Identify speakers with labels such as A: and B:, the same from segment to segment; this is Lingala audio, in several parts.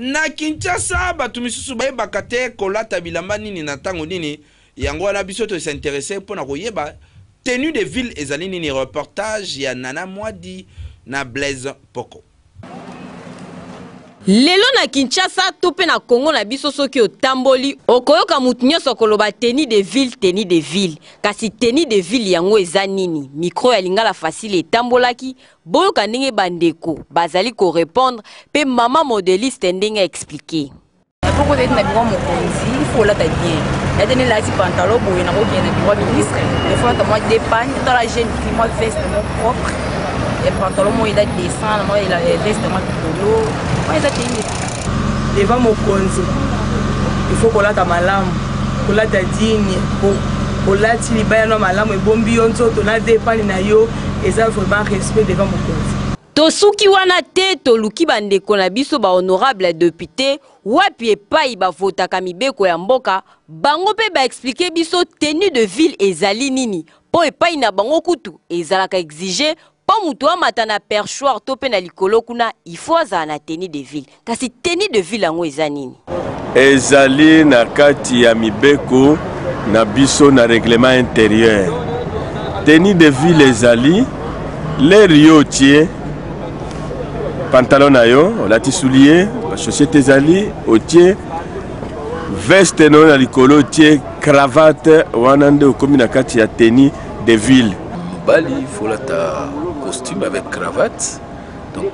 A: Na Kinshasa batu misusu bayebaka te kolata bilamba nini na tango nini yango wana biso to s'intéresser pona koyeba tenue de ville ezali nini. Reportage ya Nana Mwadi na Blaise Poko.
B: Lelo na Kinshasa tope na Congo na biso soki otamboli okoyoka mutu nyonso koloba tenue de ville kasi tenue de ville yango eza nini. Micro ya Lingala Facile etambolaki boyoka ndenge bandeko bazali ko répondre pe mama modéliste ndenge expliquer.
C: Pourquoi tu es dans le mokonzi, il faut la bien. La dernière là si pantalon boy na ko bien na bureau ministre. Des fois tu moi dépanne dans la jeune qui moi veste mon propre. Et pantalon moi il a descend, moi il a veste moi polo. Moi il a tenir.
D: Devant mokonzi. Il faut qu'on la ta malamu. Qu'on la ta digne pour la ti libaya no malamu e bombi onzo to na dépanne na yo et ça vraiment respect devant mokonzi.
B: Tosuki wana te toluki bandeko na biso ba honorable député wapi epai ba votaka mibeko ya mboka bango pe ba expliquer biso tenue de ville ezali nini po epai na bango kutu ezalaka exiger pa mutu amata na perchoir to pe na likolo kuna il faut azala na tenue de ville kasi tenue de ville yango eza nini
E: ezali na kati ya mibeko na biso na règlement intérieur. Tenue de ville ezali l'air yo tie pantalon na yo, olati soulier, chaussette ezali, otie veste non na likolo, otie cravate, wanande okomi na kati ya tenue de ville.
F: Mobali, il faut ta costume avec cravate, donc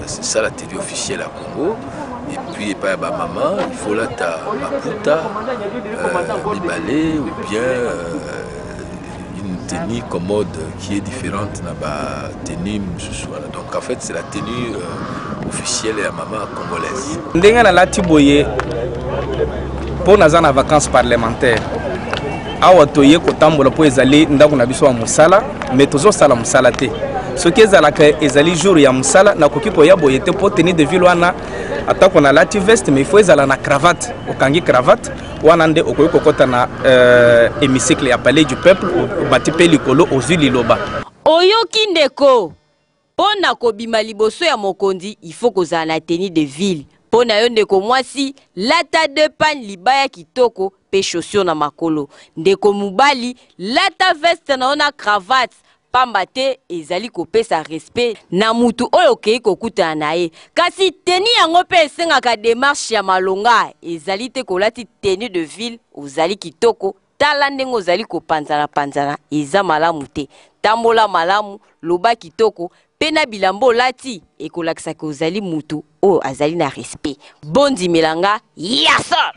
F: c'est ça la tenue officielle à Congo. Et puis pas ma maman, il faut ta maputa, balais ou bien une tenue commode qui est différente de la tenue. Donc en fait c'est la tenue officielle de la maman congolaise.
G: Ndenga na lati boye pour naza na vacances parlementaires. Awa toye kotambola po ezali ndako na biso wa musala mais tozo sala musala te. Ce qui ezalaka ezali jour ya musala na koki ko ya boye te po tenue de ville wana atako na lati veste mais il faut ezala na cravate. Okangi cravate wana nde okoyi kokota na hémicycle ya palais du peuple bati pe likolo ozwi liloba.
B: Oyoki ndeko pona kobima liboso ya mokonzi il faut kozala na tenue de ville. Pona yo ndeko mwasi lata de pan libaya kitoko pe chaussure na makolo. Ndeko mubali lata veste na ona cravate pamba te ezali kopesa respect na mutu oyo kei kokuta na ye. Kasi tenue yango pe esengaka démarche ya malonga ezali te kolati tenue de ville ozali kitoko tala ndenge ozali kopanzana eza malamu te. Tambola malamu loba kitoko pena bilambo lati ekolakisa ke ozali mutu oyo azali na respect. Bondi melanga yasa.